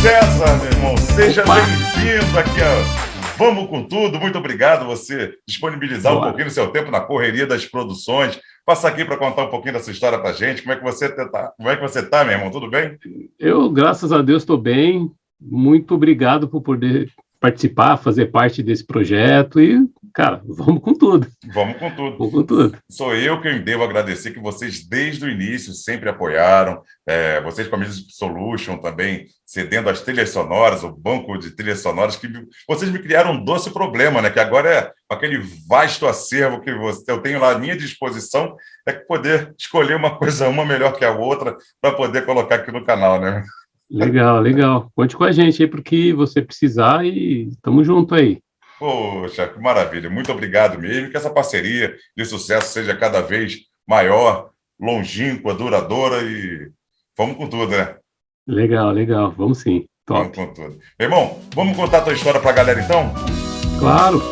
César, meu irmão, seja Opa! bem-vindo aqui a Vamos com Tudo. Muito obrigado você disponibilizar um Boa. pouquinho do seu tempo na correria das produções. Passar aqui para contar um pouquinho dessa história para gente. Como é que você tá? Como é que você tá, meu irmão? Tudo bem? Eu, graças a Deus, estou bem. Muito obrigado por poder participar, fazer parte desse projeto e, cara, vamos com tudo. Vamos com tudo. Vamos com tudo. Sou eu quem devo agradecer que vocês, desde o início, sempre apoiaram. Vocês, com a Music Solution, também cedendo as trilhas sonoras, o banco de trilhas sonoras, que vocês me criaram um doce problema, né? Que agora é aquele vasto acervo que eu tenho lá à minha disposição, é poder escolher uma coisa, uma melhor que a outra, para poder colocar aqui no canal, né? Legal, legal. Conte com a gente aí para o que você precisar e estamos junto aí. Poxa, que maravilha. Muito obrigado mesmo. Que essa parceria de sucesso seja cada vez maior, longínqua, duradoura e vamos com tudo, né? Legal, legal. Vamos sim. Vamos Top. com tudo. Meu irmão, vamos contar a tua história para a galera então? Claro.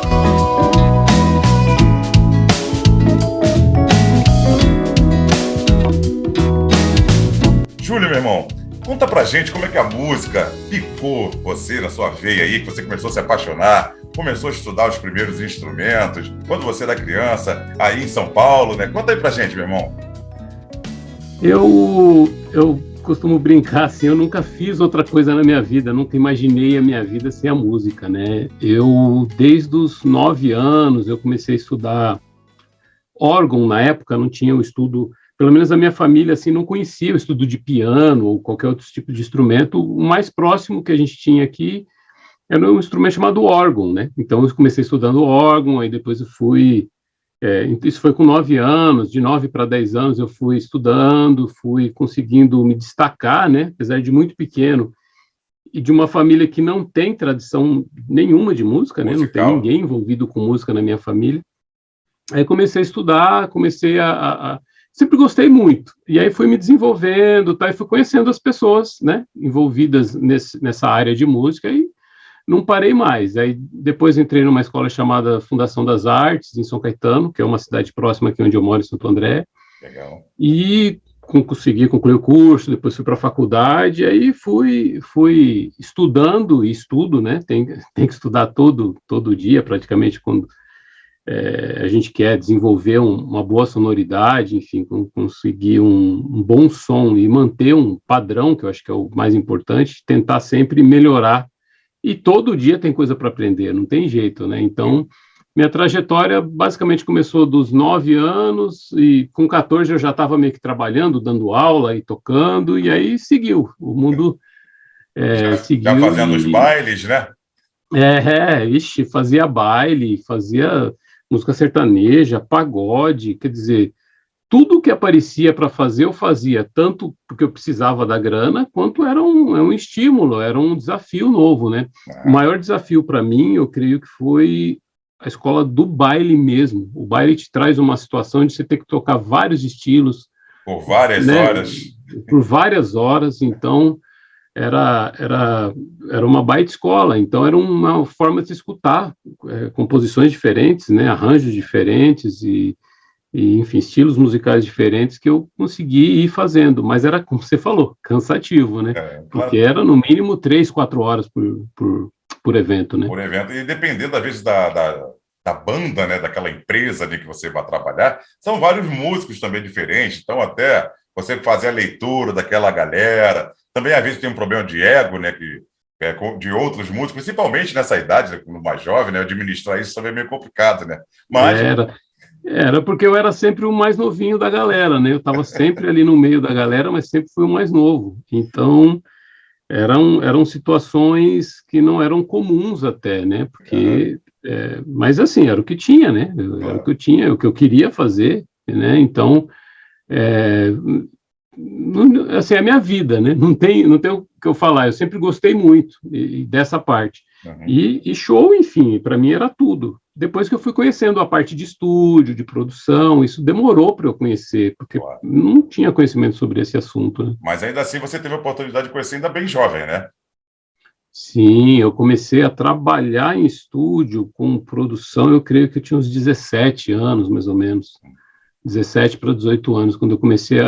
Júlio, meu irmão, conta pra gente como é que a música picou você na sua veia aí, que você começou a se apaixonar, começou a estudar os primeiros instrumentos, quando você era criança, aí em São Paulo, né? Conta aí pra gente, meu irmão. Eu costumo brincar assim, eu nunca fiz outra coisa na minha vida, nunca imaginei a minha vida sem a música, né? Desde os 9 anos, eu comecei a estudar órgão. Na época não tinha o estudo, pelo menos a minha família assim não conhecia o estudo de piano ou qualquer outro tipo de instrumento. O mais próximo que a gente tinha aqui era um instrumento chamado órgão, né? Então eu comecei estudando órgão, aí depois eu fui, isso foi com 9 anos, de 9 para 10 anos eu fui estudando, fui conseguindo me destacar, né? Apesar de muito pequeno e de uma família que não tem tradição nenhuma de música, né? Não tem Musical. ninguém envolvido com música na minha família. Aí comecei a estudar, sempre gostei muito. E aí fui me desenvolvendo, tá? E fui conhecendo as pessoas, né, envolvidas nessa área de música e não parei mais. Aí depois entrei numa escola chamada Fundação das Artes, em São Caetano, que é uma cidade próxima aqui onde eu moro, em Santo André, Legal. e consegui concluir o curso, depois fui para a faculdade, aí fui estudando e estudo, né, tem que estudar todo dia, praticamente, quando a gente quer desenvolver uma boa sonoridade, enfim, conseguir um bom som e manter um padrão, que eu acho que é o mais importante, tentar sempre melhorar. E todo dia tem coisa para aprender, não tem jeito, né? Então, minha trajetória basicamente começou dos 9 anos e com 14 eu já estava meio que trabalhando, dando aula e tocando, e aí seguiu. O mundo Já seguiu fazendo os e bailes, né? ixi, fazia baile, fazia música sertaneja, pagode, quer dizer, tudo que aparecia para fazer eu fazia, tanto porque eu precisava da grana, quanto era um estímulo, era um desafio novo, né? O Ah, maior desafio para mim, eu creio que foi a escola do baile mesmo. O baile te traz uma situação de você ter que tocar vários estilos, por várias né, horas. por várias horas, então era, era, era uma baita escola, então era uma forma de se escutar composições diferentes, né, arranjos diferentes enfim, estilos musicais diferentes que eu consegui ir fazendo, mas era, como você falou, cansativo, né, porque Claro, era no mínimo 3, 4 horas por evento, né. por evento. E dependendo, às vezes, da banda, né, daquela empresa ali que você vai trabalhar, são vários músicos também diferentes. Então, até você fazer a leitura daquela galera. Também, às vezes, tem um problema de ego, né, de outros músicos, principalmente nessa idade, né, no mais jovem, né, administrar isso também é meio complicado, né? Mas, Era, era porque eu era sempre o mais novinho da galera, né, eu estava sempre ali no meio da galera, mas sempre fui o mais novo, então eram situações que não eram comuns até, né? aham, Porque, mas assim, era o que tinha, né? Era o que claro. eu tinha, o que eu queria fazer, né? Então, é, assim, é a minha vida, né? Não tem o que eu falar. Eu sempre gostei muito dessa parte. Uhum. E show, enfim, para mim era tudo. Depois que eu fui conhecendo a parte de estúdio, de produção, isso demorou para eu conhecer, porque Claro. não tinha conhecimento sobre esse assunto, né? Mas ainda assim você teve a oportunidade de conhecer ainda bem jovem, né? Sim, eu comecei a trabalhar em estúdio com produção, eu creio que eu tinha uns 17 anos, mais ou menos. 17 para 18 anos, quando eu comecei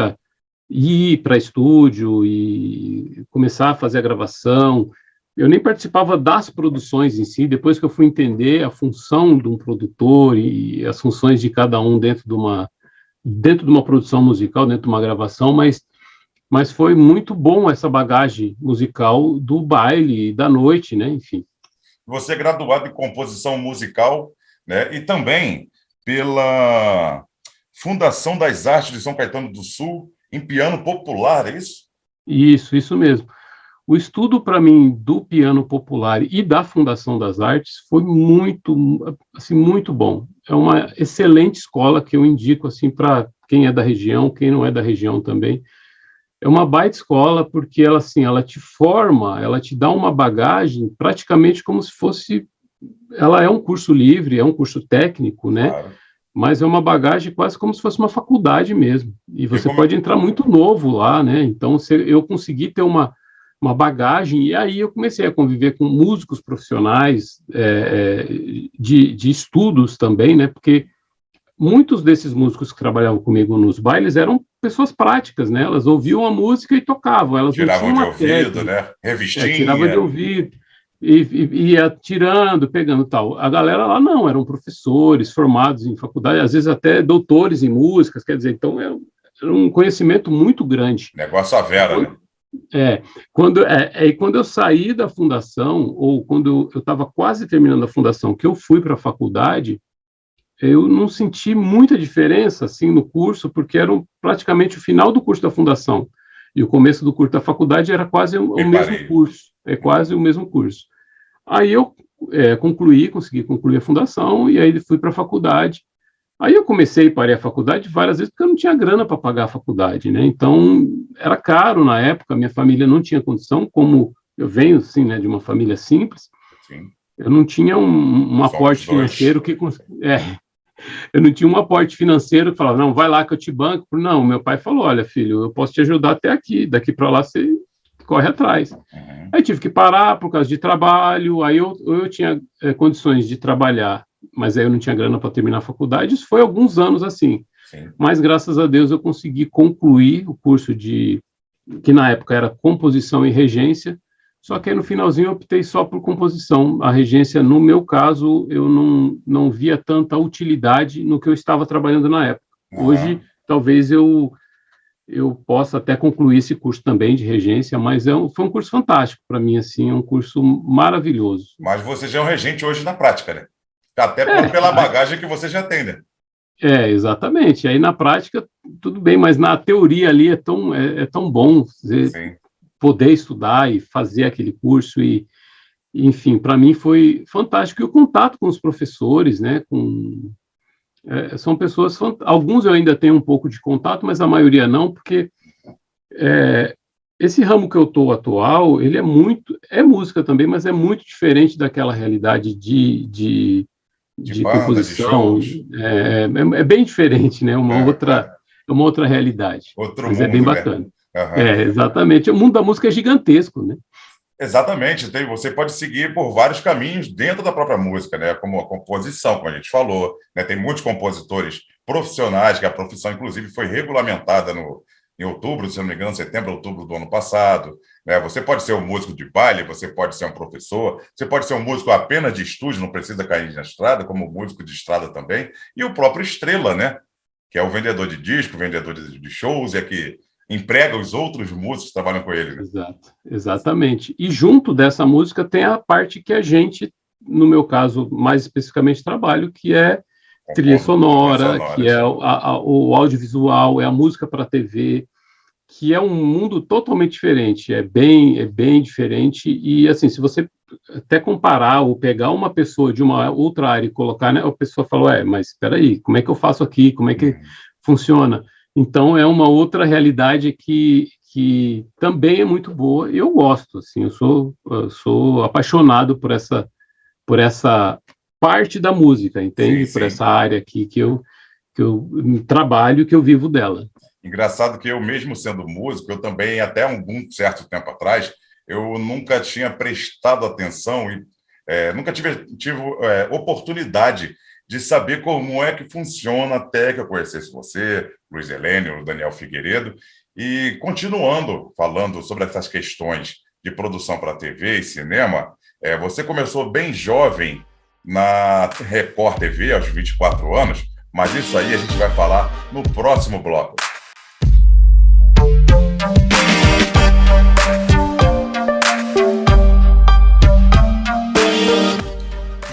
ir para estúdio e começar a fazer a gravação. Eu nem participava das produções em si, depois que eu fui entender a função de um produtor e as funções de cada um dentro de uma produção musical, dentro de uma gravação, mas foi muito bom essa bagagem musical do baile e da noite, né? Enfim. Você é graduado em composição musical, né? E também pela Fundação das Artes de São Caetano do Sul, em piano popular, é isso? Isso mesmo. O estudo, para mim, do piano popular e da Fundação das Artes foi muito, assim, muito bom. É uma excelente escola que eu indico assim para quem é da região, quem não é da região também. É uma baita escola porque ela assim, ela te forma, ela te dá uma bagagem praticamente como se fosse, ela é um curso livre, é um curso técnico, né? Claro. Mas é uma bagagem quase como se fosse uma faculdade mesmo. E E você como... pode entrar muito novo lá, né? Então, eu consegui ter uma bagagem, e aí eu comecei a conviver com músicos profissionais de estudos também, né? Porque muitos desses músicos que trabalhavam comigo nos bailes eram pessoas práticas, né? Elas ouviam a música e tocavam, elas não Tiravam tinham de uma ouvido, técnica, né? tirava de Revistinha. ouvido e ia tirando, pegando tal. A galera lá não, eram professores formados em faculdade, às vezes até doutores em músicas, quer dizer, então era um conhecimento muito grande. Negócio à vera, né? É, quando eu saí da fundação, ou quando eu estava quase terminando a fundação, que eu fui para a faculdade, eu não senti muita diferença assim no curso, porque era praticamente o final do curso da fundação e o começo do curso da faculdade era quase o Bem mesmo parei. curso, é quase o mesmo curso. Aí eu consegui concluir a fundação e aí fui para a faculdade. Aí eu comecei e parei a faculdade várias vezes porque eu não tinha grana para pagar a faculdade, né? Então era caro na época, minha família não tinha condição, como eu venho assim, né, de uma família simples, Sim. eu não tinha um Somos aporte dois. financeiro eu não tinha um aporte financeiro que falava, não, vai lá que eu te banco. Não, meu pai falou, olha, filho, eu posso te ajudar até aqui, daqui para lá você corre atrás. Uhum. Aí tive que parar por causa de trabalho, aí eu tinha condições de trabalhar, mas aí eu não tinha grana para terminar a faculdade, isso foi alguns anos assim. Sim. Mas graças a Deus eu consegui concluir o curso que na época era composição e regência, só que aí no finalzinho eu optei só por composição. A regência, no meu caso, eu não via tanta utilidade no que eu estava trabalhando na época. Hoje, Uhum. talvez eu possa até concluir esse curso também de regência, mas foi um curso fantástico para mim, assim, é um curso maravilhoso. Mas você já é um regente hoje na prática, né? Até É, pela bagagem que você já tem, né? exatamente. Aí na prática, tudo bem, mas na teoria ali é tão bom você Sim. poder estudar e fazer aquele curso enfim, para mim foi fantástico. E o contato com os professores, né, são pessoas, alguns eu ainda tenho um pouco de contato, mas a maioria não, porque é, esse ramo que eu estou atual, ele é música também, mas é muito diferente daquela realidade De de banda, de composição, shows. é bem diferente, né, Claro. uma outra realidade, Outro mas é bem mundo, né? bacana. Uhum. Exatamente. O mundo da música é gigantesco, né? Exatamente. Você pode seguir por vários caminhos dentro da própria música, né? Como a composição, como a gente falou, né? Tem muitos compositores profissionais, que a profissão, inclusive, foi regulamentada em outubro, se não me engano, setembro, outubro do ano passado. Né? Você pode ser um músico de baile, você pode ser um professor, você pode ser um músico apenas de estúdio, não precisa cair na estrada, como músico de estrada também, e o próprio estrela, né? Que é o vendedor de disco, vendedor de shows, e é que emprega os outros músicos que trabalham com ele, né? Exato, exatamente. E junto dessa música tem a parte que a gente, no meu caso, mais especificamente trabalho, que é trilha Compondo trilhas sonora, que é sonoras. o audiovisual, é a música para TV, que é um mundo totalmente diferente, é bem diferente. E assim, se você até comparar ou pegar uma pessoa de uma outra área e colocar, né, a pessoa fala, mas espera aí, como é que eu faço aqui? Como é que Uhum. funciona? Então é uma outra realidade que também é muito boa. E eu gosto, assim, eu sou apaixonado por essa parte da música, Sim, entende? Por sim. essa área aqui que eu trabalho, que eu vivo dela. Engraçado que eu, mesmo sendo músico, eu também, até um certo tempo atrás, eu nunca tinha prestado atenção e nunca tive oportunidade de saber como é que funciona até que eu conhecesse você, Luiz Helênio, Daniel Figueiredo, E continuando falando sobre essas questões de produção para TV e cinema, você começou bem jovem na Record TV, aos 24 anos, mas isso aí a gente vai falar no próximo bloco.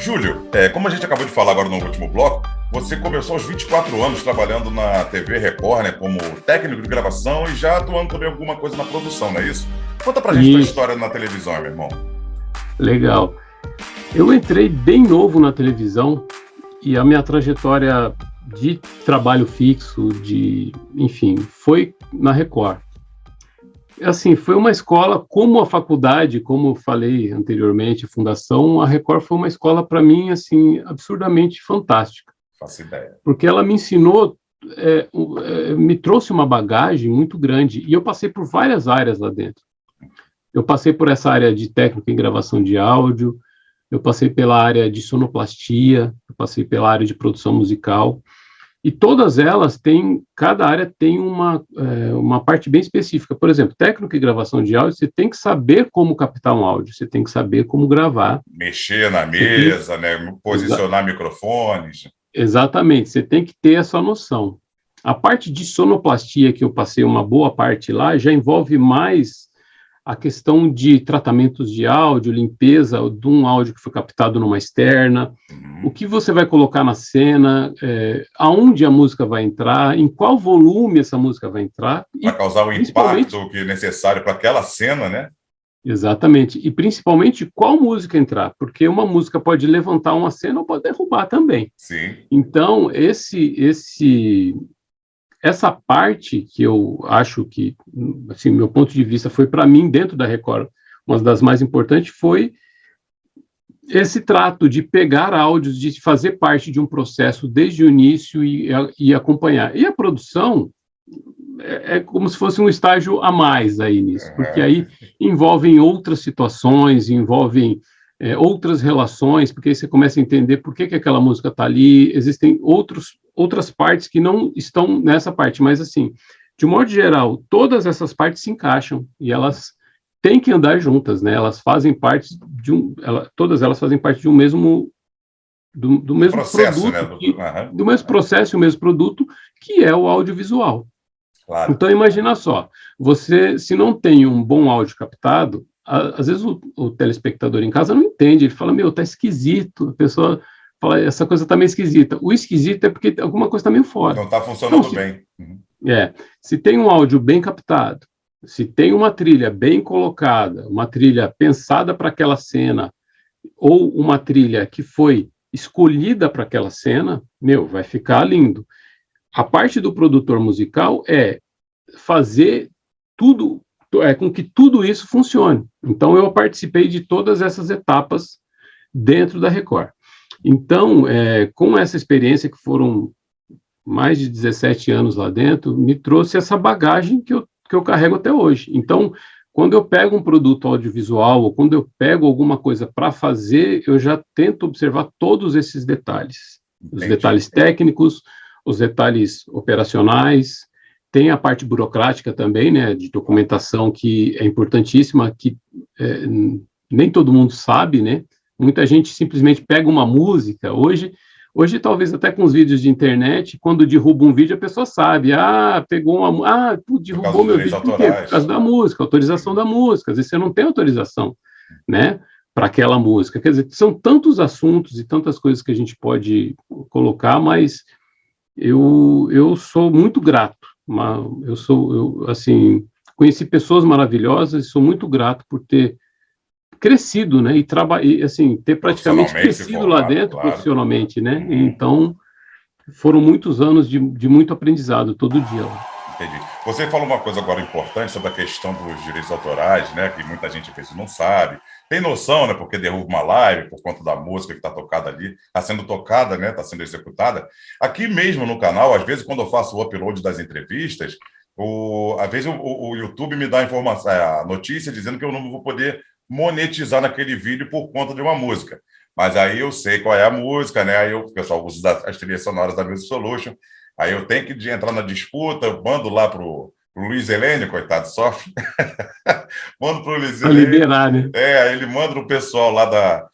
Júlio, como a gente acabou de falar agora no último bloco, você começou aos 24 anos trabalhando na TV Record, né, como técnico de gravação e já atuando também alguma coisa na produção, não é isso? Conta pra gente a tua história na televisão, meu irmão. Legal. Eu entrei bem novo na televisão e a minha trajetória de trabalho fixo, enfim, foi na Record. Assim, foi uma escola, como a faculdade, como eu falei anteriormente, a fundação, a Record foi uma escola para mim, assim, absurdamente fantástica. Faço ideia. Porque ela me ensinou, me trouxe uma bagagem muito grande, e eu passei por várias áreas lá dentro. Eu passei por essa área de técnica em gravação de áudio, eu passei pela área de sonoplastia, eu passei pela área de produção musical, e todas elas cada área tem uma parte bem específica. Por exemplo, técnica e gravação de áudio, você tem que saber como captar um áudio, você tem que saber como gravar. Mexer na mesa, né? Posicionar microfones. Exatamente, você tem que ter essa noção. A parte de sonoplastia, que eu passei uma boa parte lá, já envolve mais a questão de tratamentos de áudio, limpeza de um áudio que foi captado numa externa, o que você vai colocar na cena, aonde a música vai entrar, em qual volume essa música vai entrar. Para causar o impacto que é necessário para aquela cena, né? Exatamente, e principalmente qual música entrar, porque uma música pode levantar uma cena ou pode derrubar também. Sim. Então, essa parte que eu acho que, assim, meu ponto de vista foi, para mim, dentro da Record, uma das mais importantes, foi esse trato de pegar áudios, de fazer parte de um processo desde o início e acompanhar. E a produção é como se fosse um estágio a mais aí nisso, porque aí envolvem outras situações, envolvem outras relações, porque aí você começa a entender por que aquela música está ali, existem outras partes que não estão nessa parte, mas assim, de modo geral, todas essas partes se encaixam e elas têm que andar juntas, né? Elas fazem parte todas elas fazem parte de um mesmo do mesmo processo, produto, né? Do mesmo processo, o mesmo produto, que é o audiovisual. Claro. Então, imagina só, se não tem um bom áudio captado, às vezes o telespectador em casa não entende, ele fala, tá esquisito, a pessoa fala, essa coisa tá meio esquisita. O esquisito é porque alguma coisa tá meio fora. Não tá funcionando bem. Se tem um áudio bem captado, se tem uma trilha bem colocada, uma trilha pensada para aquela cena, ou uma trilha que foi escolhida para aquela cena, vai ficar lindo. A parte do produtor musical é fazer tudo, com que tudo isso funcione. Então, eu participei de todas essas etapas dentro da Record. Então, com essa experiência, que foram mais de 17 anos lá dentro, me trouxe essa bagagem que eu carrego até hoje. Então, quando eu pego um produto audiovisual, ou quando eu pego alguma coisa para fazer, eu já tento observar todos esses detalhes. Os detalhes técnicos, os detalhes operacionais, tem a parte burocrática também, né, de documentação, que é importantíssima, que nem todo mundo sabe, né, muita gente simplesmente pega uma música, hoje talvez até com os vídeos de internet, quando derruba um vídeo, a pessoa sabe, derrubou meu vídeo, por quê? Por causa da música, autorização da música, às vezes você não tem autorização, né, para aquela música, quer dizer, são tantos assuntos e tantas coisas que a gente pode colocar, mas eu sou muito grato, assim, conheci pessoas maravilhosas e sou muito grato por ter crescido, né, e assim, ter praticamente crescido lá dentro, claro, profissionalmente, né, então foram muitos anos de muito aprendizado todo dia lá. Entendi. Você falou uma coisa agora importante sobre a questão dos direitos autorais, né, que muita gente às vezes não sabe, tem noção, né, porque derruba uma live por conta da música que está tocada ali, está sendo tocada, né, está sendo executada. Aqui mesmo no canal, às vezes quando eu faço o upload das entrevistas, às vezes o YouTube me dá a notícia dizendo que eu não vou poder monetizar naquele vídeo por conta de uma música. Mas aí eu sei qual é a música, né, aí o pessoal usa as trilhas sonoras da Music Solution, aí eu tenho que entrar na disputa, eu mando lá para o o Luiz Helene, coitado, sofre. Mando para o Luiz Para Helene. liberar, né? Ele manda o pessoal lá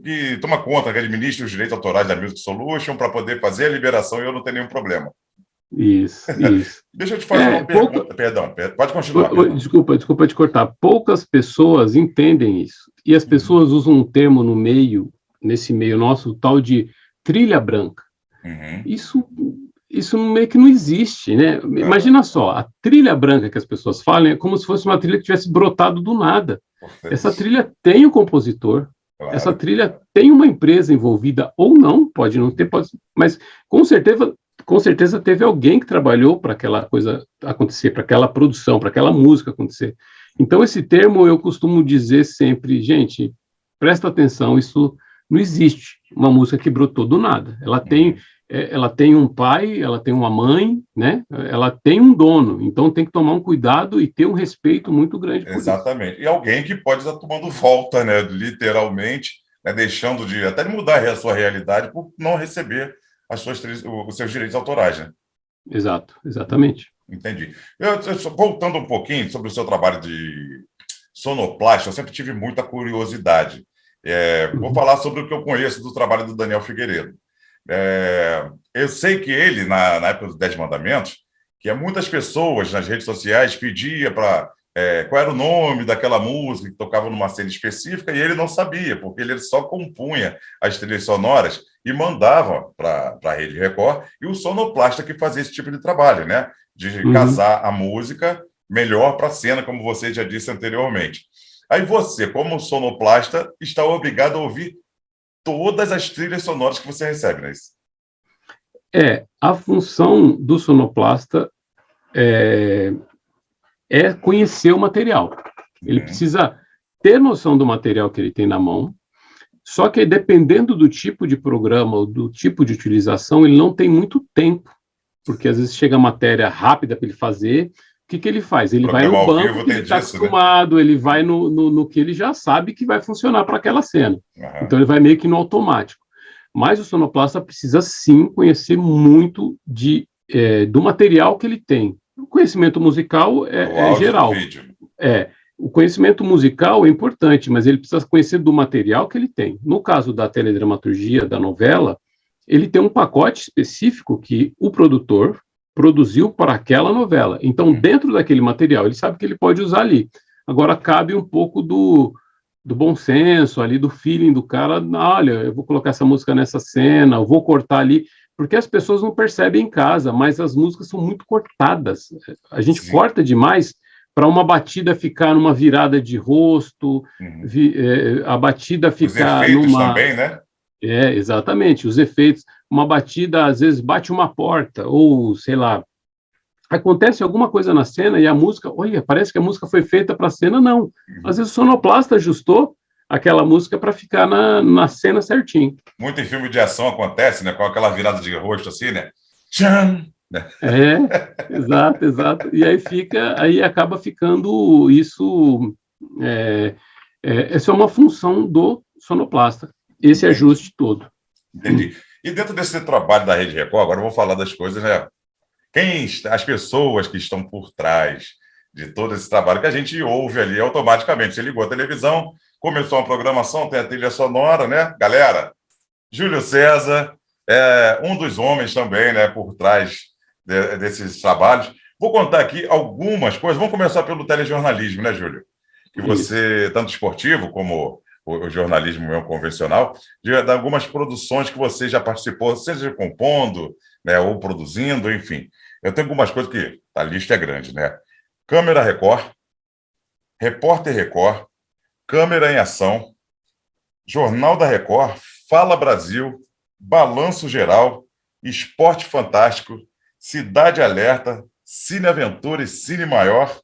que toma conta, que administra os direitos autorais da Music Solution para poder fazer a liberação e eu não tenho nenhum problema. Isso. Deixa eu te fazer uma pergunta. Perdão, pode continuar. Desculpa te cortar. Poucas pessoas entendem isso. E as pessoas usam um termo no meio, nesse meio nosso, tal de trilha branca. Isso meio que não existe, né? Imagina só, a trilha branca que as pessoas falam é como se fosse uma trilha que tivesse brotado do nada. Essa trilha tem um compositor, claro. Essa trilha tem uma empresa envolvida, ou não, pode não ter, mas com certeza teve alguém que trabalhou para aquela coisa acontecer, para aquela produção, para aquela música acontecer. Então, esse termo eu costumo dizer sempre, gente, presta atenção, isso não existe uma música que brotou do nada. Ela tem um pai, ela tem uma mãe, né? Ela tem um dono, então tem que tomar um cuidado e ter um respeito muito grande por Exatamente. isso. E alguém que pode estar tomando volta, né? Literalmente, né? Deixando de até mudar a sua realidade por não receber os seus direitos autorais, né? Exatamente. Entendi. Voltando um pouquinho sobre o seu trabalho de sonoplasta, eu sempre tive muita curiosidade. Vou falar sobre o que eu conheço do trabalho do Daniel Figueiredo. Eu sei que ele, na época dos 10 Mandamentos, que muitas pessoas nas redes sociais pediam para qual era o nome daquela música que tocava numa cena específica, e ele não sabia, porque ele só compunha as trilhas sonoras e mandava para a Rede Record, e o sonoplasta que fazia esse tipo de trabalho, né? De casar a música melhor para a cena, como você já disse anteriormente. Aí você, como sonoplasta, está obrigado a ouvir todas as trilhas sonoras que você recebe, não é isso? A função do sonoplasta é conhecer o material. Ele precisa ter noção do material que ele tem na mão, só que dependendo do tipo de programa ou do tipo de utilização, ele não tem muito tempo, porque às vezes chega matéria rápida para ele fazer. O que ele faz? Ele vai no banco que ele está acostumado, né? Ele vai no que ele já sabe que vai funcionar para aquela cena. Então ele vai meio que no automático. Mas o sonoplasta precisa sim conhecer muito do material que ele tem. O conhecimento musical é geral. O conhecimento musical é importante, mas ele precisa conhecer do material que ele tem. No caso da teledramaturgia, da novela, ele tem um pacote específico que o produtor produziu para aquela novela. Então, dentro daquele material, ele sabe que ele pode usar ali. Agora, cabe um pouco do bom senso ali, do feeling do cara. Olha, eu vou colocar essa música nessa cena, eu vou cortar ali, porque as pessoas não percebem em casa, mas as músicas são muito cortadas. A gente corta demais para uma batida ficar numa virada de rosto, a batida ficar os efeitos também, né? Exatamente, os efeitos. Uma batida, às vezes, bate uma porta, ou, sei lá, acontece alguma coisa na cena e a música, olha, parece que a música foi feita para a cena, não. Às vezes o sonoplasta ajustou aquela música para ficar na cena certinho. Muito em filme de ação acontece, né? Com aquela virada de rosto assim, né? Tchan! Exato. E aí acaba ficando isso. Essa é uma função do sonoplasta, esse ajuste todo. Entendi. E dentro desse trabalho da Rede Record, agora eu vou falar das coisas, né? As pessoas que estão por trás de todo esse trabalho que a gente ouve ali automaticamente. Você ligou a televisão, começou uma programação, tem a trilha sonora, né? Galera, Júlio César é um dos homens também, né? Por trás desses trabalhos. Vou contar aqui algumas coisas. Vamos começar pelo telejornalismo, né, Júlio? Que você, tanto esportivo como o jornalismo mesmo convencional, de algumas produções que você já participou, seja compondo, né, ou produzindo, enfim. Eu tenho algumas coisas que a lista é grande, né? Câmera Record, Repórter Record, Câmera em Ação, Jornal da Record, Fala Brasil, Balanço Geral, Esporte Fantástico, Cidade Alerta, Cine Aventura e Cine Maior,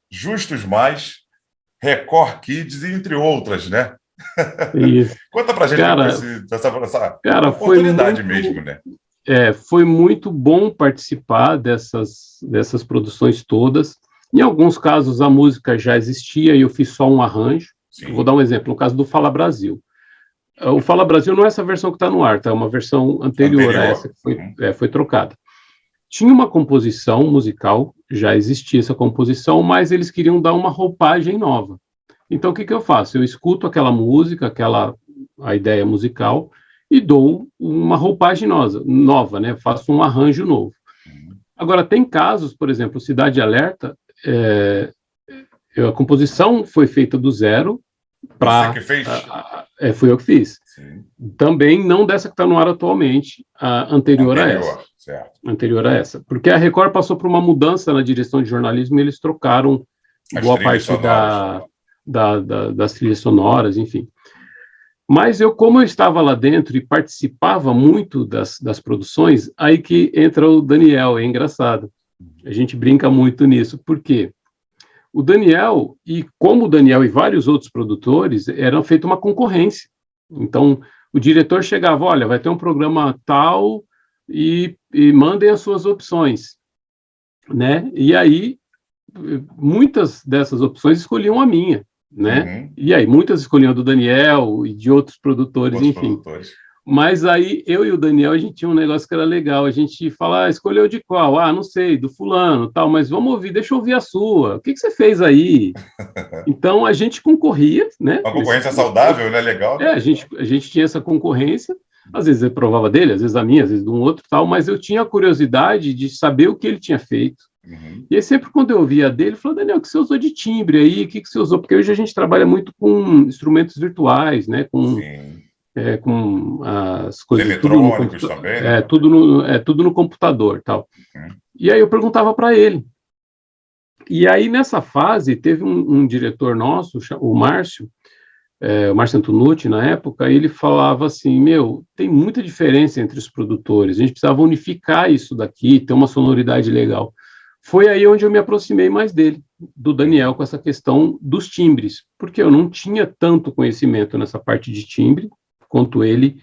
Justos Mais, Record Kids, e entre outras, né? Isso. Conta pra gente essa oportunidade mesmo, né? Foi muito bom participar dessas produções todas. Em alguns casos, a música já existia e eu fiz só um arranjo. Vou dar um exemplo, no caso do Fala Brasil. O Fala Brasil não é essa versão que está no ar, tá? É uma versão anterior a essa que foi trocada. tinha uma composição musical, já existia essa composição, mas eles queriam dar uma roupagem nova. Então, o que eu faço? Eu escuto aquela música, a ideia musical, e dou uma roupagem nova, né? Faço um arranjo novo. Agora, tem casos, por exemplo, Cidade Alerta, a composição foi feita do zero para... Você que fez? Fui eu que fiz. Sim. Também não dessa que está no ar atualmente, a anterior a essa. Certo. Anterior a essa. Porque a Record passou por uma mudança na direção de jornalismo e eles trocaram boa parte das trilhas sonoras, enfim. Mas como eu estava lá dentro e participava muito das produções, aí que entra o Daniel, é engraçado. A gente brinca muito nisso, porque o Daniel, e como o Daniel e vários outros produtores, eram feita uma concorrência. Então, o diretor chegava, olha, vai ter um programa tal e mandem as suas opções, né? E aí, muitas dessas opções escolhiam a minha, né? E aí, muitas escolhiam a do Daniel e de outros produtores, enfim. Mas aí, eu e o Daniel, a gente tinha um negócio que era legal, a gente fala, escolheu de qual? Não sei, do fulano, tal, mas vamos ouvir, deixa eu ouvir a sua. O que você fez aí? Então, a gente concorria, né? Uma concorrência saudável, né? Legal. A gente tinha essa concorrência, às vezes eu provava dele, às vezes a minha, às vezes de um outro, tal, mas eu tinha a curiosidade de saber o que ele tinha feito. E aí, sempre quando eu ouvia dele, eu falava, Daniel, o que você usou de timbre aí? O que você usou? Porque hoje a gente trabalha muito com instrumentos virtuais, né? Com as coisas... Eletrônicos também, né? Tudo no computador, tal. E aí eu perguntava para ele. E aí, nessa fase, teve um diretor nosso, o Márcio Antonucci, na época, ele falava assim, tem muita diferença entre os produtores, a gente precisava unificar isso daqui, ter uma sonoridade legal. Foi aí onde eu me aproximei mais dele, do Daniel, com essa questão dos timbres, porque eu não tinha tanto conhecimento nessa parte de timbre, quanto ele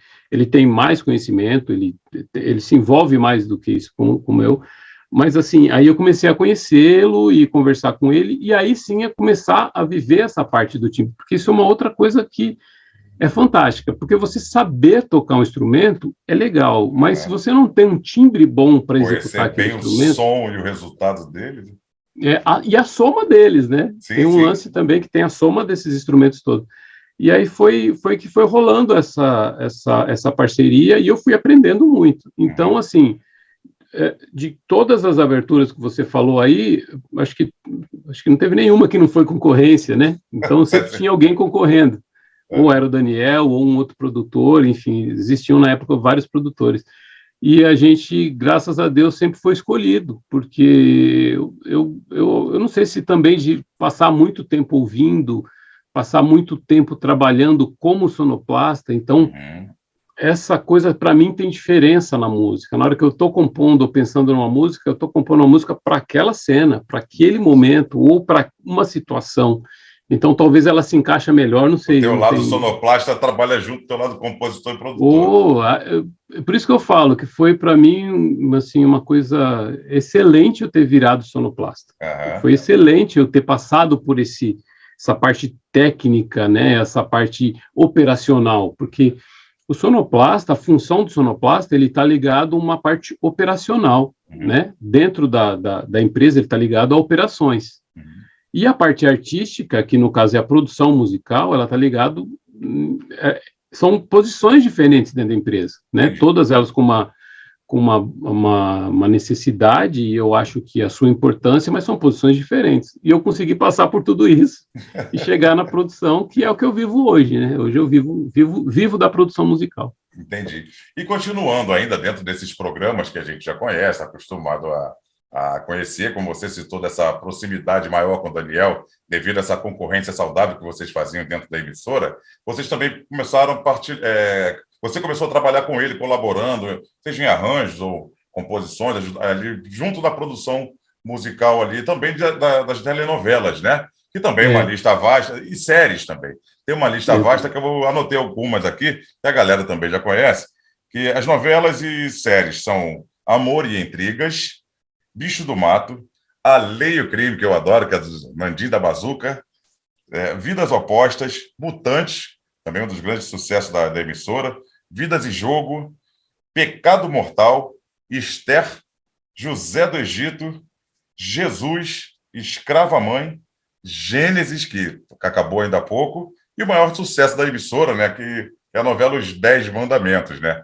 tem mais conhecimento, ele se envolve mais do que isso, como eu, mas assim, aí eu comecei a conhecê-lo e conversar com ele, e aí sim a começar a viver essa parte do timbre, porque isso é uma outra coisa que é fantástica, porque você saber tocar um instrumento é legal, mas se você não tem um timbre bom para executar aquele instrumento... o som e o resultado dele... e a soma deles, né? Tem um lance também que tem a soma desses instrumentos todos. E aí foi que foi rolando essa parceria, e eu fui aprendendo muito. Então, assim... de todas as aberturas que você falou aí, acho que não teve nenhuma que não foi concorrência, né? Então sempre tinha alguém concorrendo. Ou era o Daniel, ou um outro produtor, enfim, existiam na época vários produtores. E a gente, graças a Deus, sempre foi escolhido, porque eu não sei se também de passar muito tempo ouvindo, passar muito tempo trabalhando como sonoplasta, então... essa coisa, para mim, tem diferença na música. Na hora que eu estou compondo ou pensando numa música, eu estou compondo uma música para aquela cena, para aquele momento, ou para uma situação. Então, talvez ela se encaixe melhor, não sei. O teu lado sonoplasta trabalha junto com o teu lado compositor e produtor. Por isso que eu falo que foi, para mim, assim, uma coisa excelente eu ter virado sonoplasta. Foi excelente eu ter passado por essa parte técnica, né, essa parte operacional, porque... o sonoplasta, a função do sonoplasta, ele está ligado a uma parte operacional, né? Dentro da empresa, ele está ligado a operações. E a parte artística, que no caso é a produção musical, ela está ligado... são posições diferentes dentro da empresa, né? Todas elas com uma necessidade, e eu acho que a sua importância, mas são posições diferentes. E eu consegui passar por tudo isso e chegar na produção, que é o que eu vivo hoje, né? Hoje eu vivo da produção musical. Entendi. E continuando ainda dentro desses programas que a gente já conhece, acostumado a conhecer, como você citou, dessa proximidade maior com o Daniel, devido a essa concorrência saudável que vocês faziam dentro da emissora, vocês também começaram a partir... você começou a trabalhar com ele, colaborando, seja em arranjos ou composições, ali, junto da produção musical ali, também das telenovelas, né? Que também é uma lista vasta, e séries também. Tem uma lista vasta que eu anotei algumas aqui, que a galera também já conhece, que as novelas e séries são Amor e Intrigas, Bicho do Mato, A Lei e o Crime, que eu adoro, que é do Nandinho da Bazuca, Vidas Opostas, Mutantes, também um dos grandes sucessos da emissora, Vidas e Jogo, Pecado Mortal, Esther José do Egito, Jesus, Escrava-Mãe, Gênesis, que acabou ainda há pouco, e o maior sucesso da emissora, né, que é a novela Os Dez Mandamentos, né?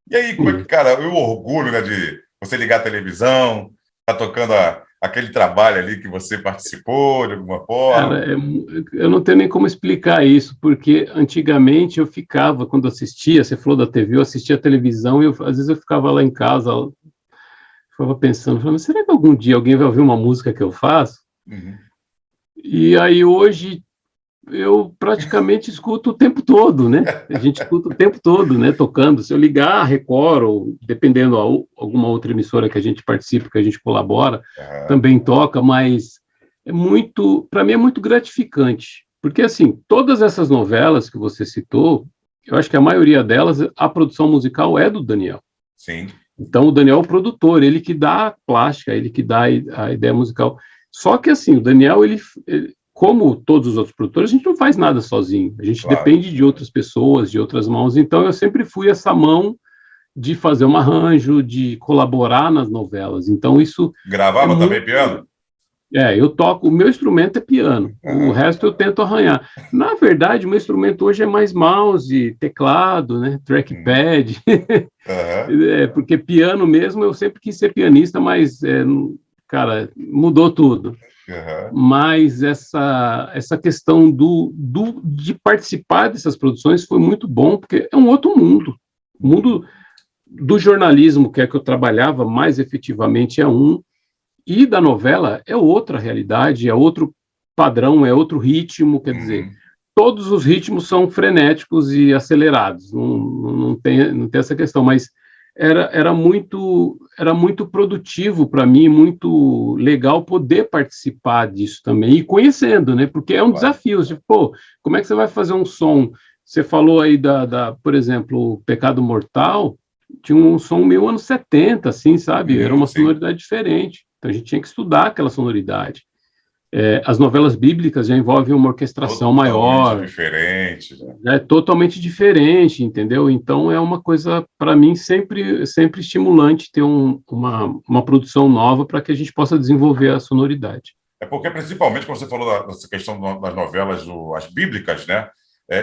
E aí, como é que, Sim. cara, o orgulho, né, de você ligar a televisão, tá tocando aquele trabalho ali que você participou de alguma forma? Cara, eu não tenho nem como explicar isso, porque antigamente eu ficava, quando assistia, você falou da TV, eu assistia a televisão e às vezes eu ficava lá em casa, eu ficava pensando, falando, será que algum dia alguém vai ouvir uma música que eu faço? Uhum. E aí hoje eu praticamente escuto o tempo todo, né? A gente escuta o tempo todo, né? Tocando. Se eu ligar a Record, ou dependendo alguma outra emissora que a gente participa, que a gente colabora, Aham. também toca, mas é muito, para mim é muito gratificante, porque assim, todas essas novelas que você citou, eu acho que a maioria delas, a produção musical é do Daniel. Sim, Então, o Daniel é o produtor, ele que dá a plástica, ele que dá a ideia musical. Só que, assim, o Daniel, como todos os outros produtores, a gente não faz nada sozinho. A gente claro. depende de outras pessoas, de outras mãos. Então, eu sempre fui essa mão de fazer um arranjo, de colaborar nas novelas. Então, isso é Gravava também muito. piano? Eu toco, o meu instrumento é piano, o Aham. resto eu tento arranhar. Na verdade, o meu instrumento hoje é mais mouse, teclado, né, Uhum. trackpad. Aham. Porque piano mesmo, eu sempre quis ser pianista, mas, cara, mudou tudo. Aham. Mas essa questão de participar dessas produções foi muito bom, porque é um outro mundo. O Uhum. mundo do jornalismo, que é que eu trabalhava mais efetivamente, é um, e da novela é outra realidade, é outro padrão, é outro ritmo, quer dizer, Uhum. todos os ritmos são frenéticos e acelerados, não tem essa questão, mas era muito produtivo para mim, muito legal poder participar disso também, e conhecendo, né? Porque é um Claro. desafio, tipo, pô, como é que você vai fazer um som? Você falou aí por exemplo, o Pecado Mortal, tinha um som meio anos 70, assim, sabe? Era Uhum. uma Sim. sonoridade diferente. Então a gente tinha que estudar aquela sonoridade. As novelas bíblicas já envolvem uma orquestração Totalmente maior, diferente, né? já é totalmente diferente, entendeu? Então é uma coisa, para mim, sempre estimulante ter uma produção nova para que a gente possa desenvolver a sonoridade. É porque, principalmente, quando você falou dessa questão das novelas, as bíblicas, né?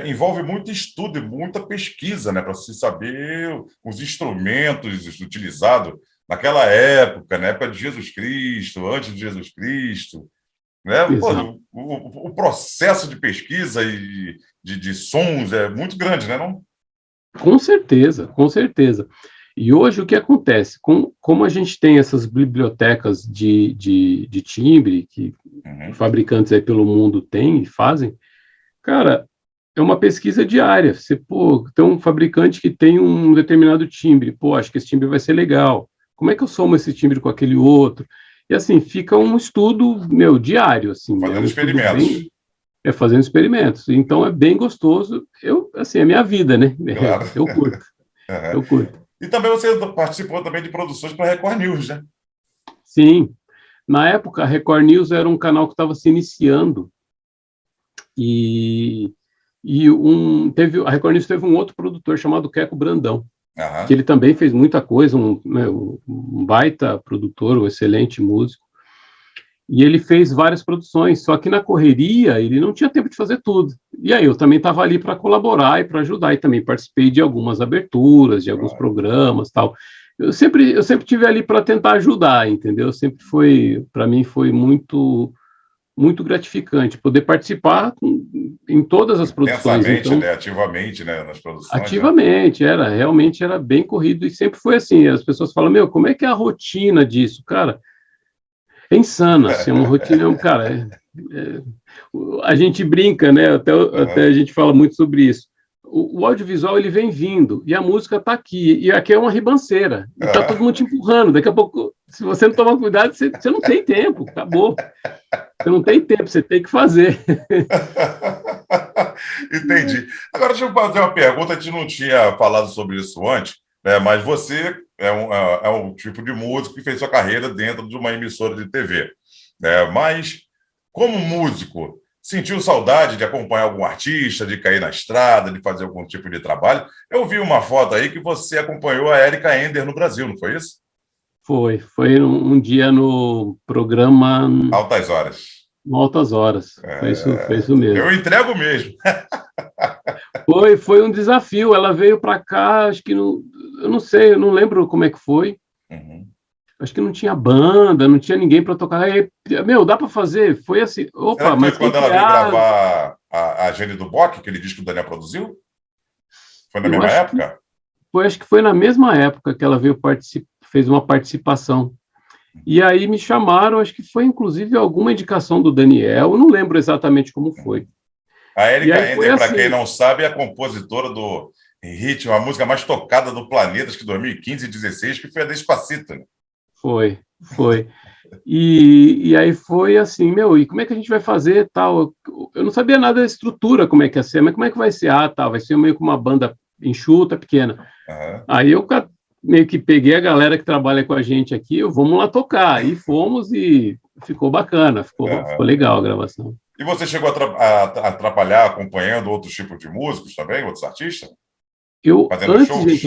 Envolve muito estudo e muita pesquisa, né? Para se saber os instrumentos utilizados naquela época, na época de Jesus Cristo, antes de Jesus Cristo, né? Pô, Exato. o processo de pesquisa e de sons é muito grande, né? Não? Com certeza, com certeza. E hoje o que acontece? Como a gente tem essas bibliotecas de timbre que Uhum. fabricantes aí pelo mundo têm e fazem, cara, é uma pesquisa diária. Você, pô, tem um fabricante que tem um determinado timbre, pô, acho que esse timbre vai ser legal. Como é que eu somo esse timbre com aquele outro? E assim, fica um estudo, meu, diário, assim, é Fazendo um estudo experimentos, bem, fazendo experimentos. Então é bem gostoso. Assim, é minha vida, né? claro. Eu curto, Uhum. eu curto. E também você participou também de produções para a Record News, né? Sim, na época a Record News era um canal que estava se iniciando e, a Record News teve um outro produtor chamado Queco Brandão, que Aham. ele também fez muita coisa, um baita produtor, um excelente músico, e ele fez várias produções, só que na correria ele não tinha tempo de fazer tudo. E aí eu também estava ali para colaborar e para ajudar, e também participei de algumas aberturas, de alguns Claro. programas, tal. Eu sempre tive ali para tentar ajudar, entendeu? Sempre foi, para mim foi muito gratificante poder participar em todas as produções. Intensamente, Então, né? Ativamente, né? Nas produções, né? ativamente, realmente era bem corrido e sempre foi assim. As pessoas falam, meu, como é que é a rotina disso? Cara, é insano, assim, é uma rotina, cara, é, a gente brinca, né? Até Aham. a gente fala muito sobre isso. O audiovisual ele vem vindo e a música está aqui e aqui é uma ribanceira e está todo Aham. mundo te empurrando. Daqui a pouco, se você não tomar cuidado, você não tem tempo, acabou. Você não tem tempo, você tem que fazer. Entendi. Agora, deixa eu fazer uma pergunta. A gente não tinha falado sobre isso antes, né? Mas você é um tipo de músico que fez sua carreira dentro de uma emissora de TV, né? Mas, como músico, sentiu saudade de acompanhar algum artista, de cair na estrada, de fazer algum tipo de trabalho? Eu vi uma foto aí que você acompanhou a Erika Ender no Brasil, não foi isso? Foi um dia no programa Altas horas. Altas Horas. Foi isso mesmo. Eu entrego mesmo. Foi um desafio. Ela veio para cá, acho que eu não sei, eu não lembro como é que foi. Uhum. Acho que não tinha banda, não tinha ninguém para tocar. Aí, meu, dá para fazer? Foi assim, Será opa, que foi mas tem quando que ela veio criar. gravar a Gênio do Bock, aquele disco que o Daniel produziu? Foi na Eu mesma acho que época? acho que foi na mesma época que ela veio fez uma participação. E aí me chamaram, acho que foi inclusive alguma indicação do Daniel, eu não lembro exatamente como foi. A E Erika aí foi Ender, para quem assim, não sabe, é a compositora do Hit, a música mais tocada do planeta, acho que 2015 e 2016, que foi a Despacito. Né? foi. E aí foi assim, meu, e como é que a gente vai fazer tal? Eu não sabia nada da estrutura, como é que ia ser, mas como é que vai ser? Ah, tá, vai ser meio que uma banda enxuta, pequena. Uhum. Aí eu meio que peguei a galera que trabalha com a gente aqui, vamos lá tocar. E fomos e ficou bacana, ficou Uhum. legal a gravação. E você chegou a atrapalhar acompanhando outros tipos de músicos também, outros artistas? Eu, Fazendo shows?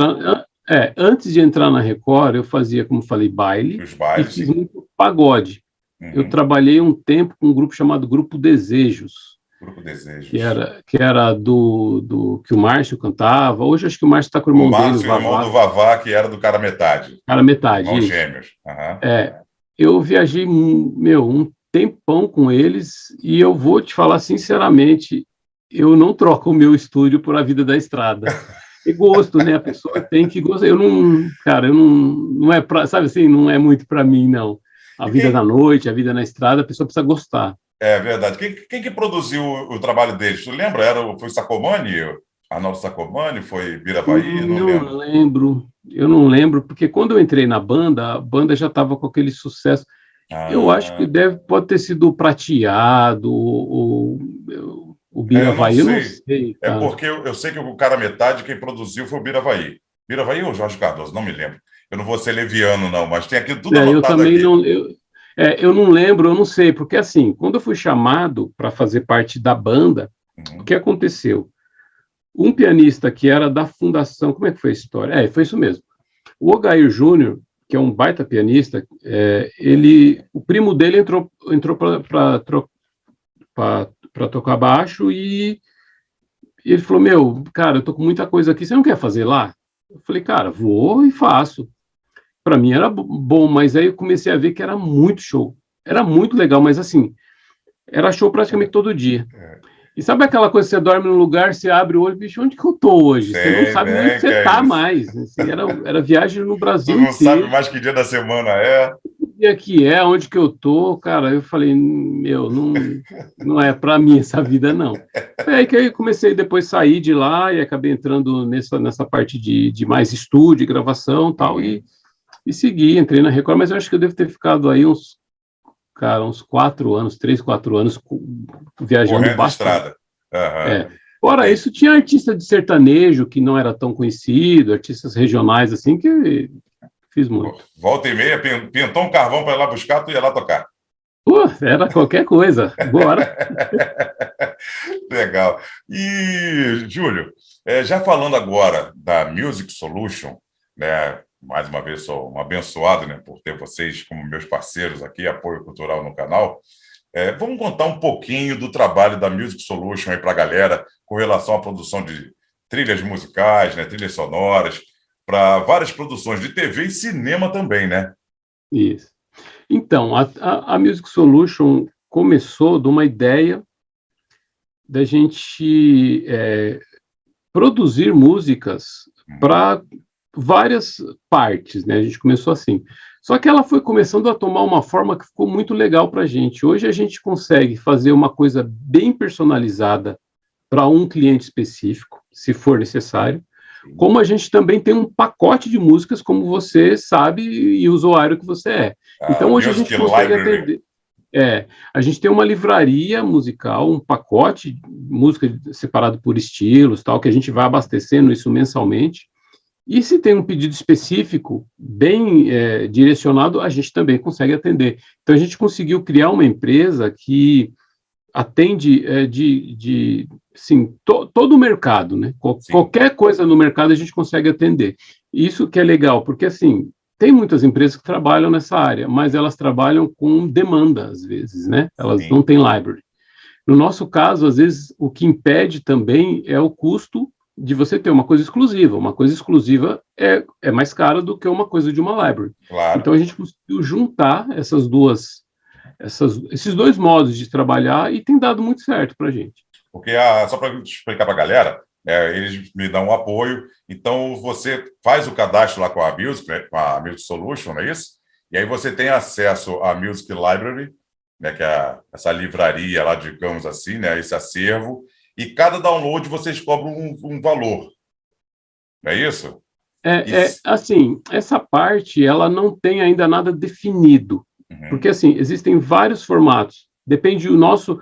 antes de entrar na Record, eu fazia, como falei, baile Os e bailes, fiz sim. muito pagode. Eu Uhum. trabalhei um tempo com um grupo chamado Grupo Desejos, Grupo que Desejos. era, que era do que o Márcio cantava. Hoje acho que o Márcio está com o O irmão dele, o Márcio, irmão do Vavá, Vavá, que era do cara metade. cara metade, Irmãos isso. gêmeos. Uhum. Eu viajei, meu, um tempão com eles e eu vou te falar sinceramente, eu não troco o meu estúdio por a vida da estrada. É gosto, né? A pessoa tem que gostar. Eu não, cara, eu não é para, sabe assim, não é muito para mim, não. A E vida da quem, noite, a vida na estrada, a pessoa precisa gostar. é verdade. Quem que produziu o trabalho deles? Tu lembra? Foi Sacomani? Arnaldo Sacomani? Foi Biravaí? Não Não lembro. lembro, eu não lembro, porque quando eu entrei na banda, a banda já estava com aquele sucesso. Eu acho que Ah, pode ter sido o Prateado, o eu não Biravaí, eu não sei. sei, É cara. porque eu sei que o cara metade quem produziu foi o Biravaí. Biravaí ou Jorge Cardoso? Não me lembro. Eu não vou ser leviano, não, mas tem aqui tudo Eu anotado também aqui. não, eu não lembro, eu não sei, porque assim, quando eu fui chamado para fazer parte da banda, o Uhum. que aconteceu? Um pianista que era da fundação, como é que foi a história? Foi isso mesmo. O Ogair Júnior, que é um baita pianista, o primo dele entrou para tocar baixo e ele falou, meu, cara, eu tô com muita coisa aqui, você não quer fazer lá? Eu falei, cara, vou e faço. Para mim era bom, mas aí eu comecei a ver que era muito show. Era muito legal, mas assim, era show praticamente todo dia. É. E sabe aquela coisa, você dorme num lugar, você abre o olho, bicho, onde que eu tô hoje? Você não Sei sabe nem onde bem que você é tá isso. mais. Assim, era viagem no Tu Brasil não sabe inteiro. mais que dia da semana é. E aqui onde que eu tô, cara, eu falei, meu, não é para mim essa vida, não. Foi aí que eu comecei depois a sair de lá e acabei entrando nessa parte de mais estúdio, gravação e tal, Uhum. e segui, entrei na Record, mas eu acho que eu devo ter ficado aí uns 4 anos, 3, 4 anos, viajando Correndo bastante. estrada. Aham. Fora isso, tinha artista de sertanejo que não era tão conhecido, artistas regionais, assim, que fiz muito. Volta e meia, pintou um carvão para ir lá buscar, tu ia lá tocar. Pô, era qualquer coisa, bora. Legal. E, Júlio, já falando agora da Music Solution, né? Mais uma vez, sou um abençoado, né, por ter vocês como meus parceiros aqui, apoio cultural no canal. Vamos contar um pouquinho do trabalho da Music Solution aí para a galera com relação à produção de trilhas musicais, né, trilhas sonoras, para várias produções de TV e cinema também, né? Isso. Então, a Music Solution começou de uma ideia da gente produzir músicas para várias partes, né? A gente começou assim. Só que ela foi começando a tomar uma forma que ficou muito legal para a gente. Hoje a gente consegue fazer uma coisa bem personalizada para um cliente específico, se for necessário, como a gente também tem um pacote de músicas, como você sabe e usuário que você é. A Então hoje a Music gente consegue Library. atender. A gente tem uma livraria musical, um pacote de música separado por estilos, tal, que a gente vai abastecendo isso mensalmente. E se tem um pedido específico, bem direcionado, a gente também consegue atender. Então, a gente conseguiu criar uma empresa que atende sim, todo o mercado, né? Sim. Qualquer coisa no mercado a gente consegue atender. Isso que é legal, porque, assim, tem muitas empresas que trabalham nessa área, mas elas trabalham com demanda, às vezes, né? Elas Sim. não têm library. No nosso caso, às vezes, o que impede também é o custo de você ter uma coisa exclusiva. Uma coisa exclusiva é mais cara do que uma coisa de uma library. Claro. Então, a gente conseguiu juntar esses dois modos de trabalhar e tem dado muito certo para a gente. Porque, só para explicar para a galera, eles me dão um apoio, então você faz o cadastro lá com a Music, né, com a Music Solution, não é isso? E aí você tem acesso à Music Library, né, que é essa livraria lá, digamos assim, né, esse acervo, e cada download vocês cobram um valor, não é isso? Assim, essa parte, ela não tem ainda nada definido, porque, assim, existem vários formatos, depende do nosso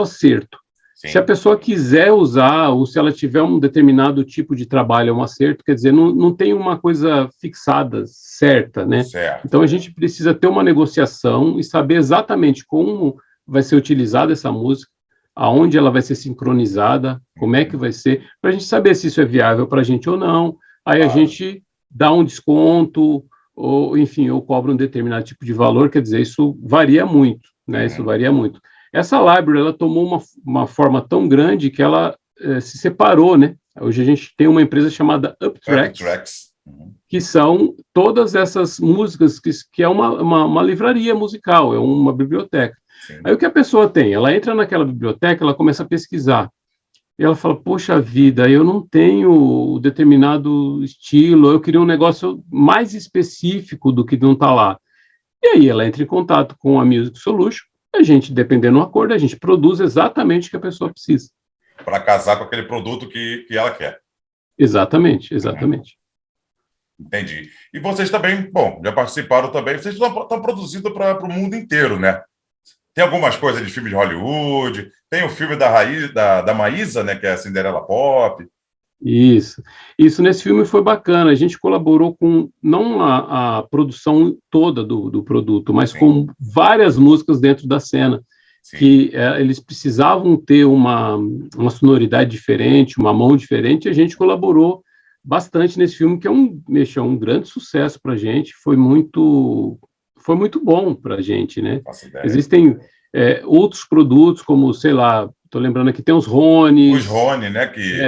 acerto. Sim. Se a pessoa quiser usar, ou se ela tiver um determinado tipo de trabalho, um acerto, quer dizer, não tem uma coisa fixada, certa, né? Certo. Então, a gente precisa ter uma negociação e saber exatamente como vai ser utilizada essa música, aonde ela vai ser sincronizada, como é que vai ser, para a gente saber se isso é viável para a gente ou não. Aí a gente dá um desconto, ou, enfim, ou cobra um determinado tipo de valor, quer dizer, isso varia muito, né? Isso varia muito. Essa library, ela tomou uma forma tão grande que ela se separou, né? Hoje a gente tem uma empresa chamada UpTracks, que são todas essas músicas, que é uma livraria musical, é uma biblioteca. Sim. Aí o que a pessoa tem? Ela entra naquela biblioteca, ela começa a pesquisar. E ela fala, poxa vida, eu não tenho determinado estilo, eu queria um negócio mais específico do que não está lá. E aí ela entra em contato com a Music Solution, a gente, dependendo do acordo, a gente produz exatamente o que a pessoa precisa. Para casar com aquele produto que ela quer. Exatamente. Entendi. E vocês também, bom, já participaram também, vocês estão produzindo para o mundo inteiro, né? Tem algumas coisas de filme de Hollywood, tem o filme da Maísa, né, que é a Cinderela Pop. Isso nesse filme foi bacana, a gente colaborou com, não a produção toda do produto, mas Sim. com várias músicas dentro da cena, Sim. que eles precisavam ter uma sonoridade diferente, uma mão diferente, e a gente colaborou bastante nesse filme, que é um grande sucesso para a gente, foi muito bom para a gente, né? Existem outros produtos, como, sei lá, estou lembrando aqui, tem os Rones. Os Rony, né? Que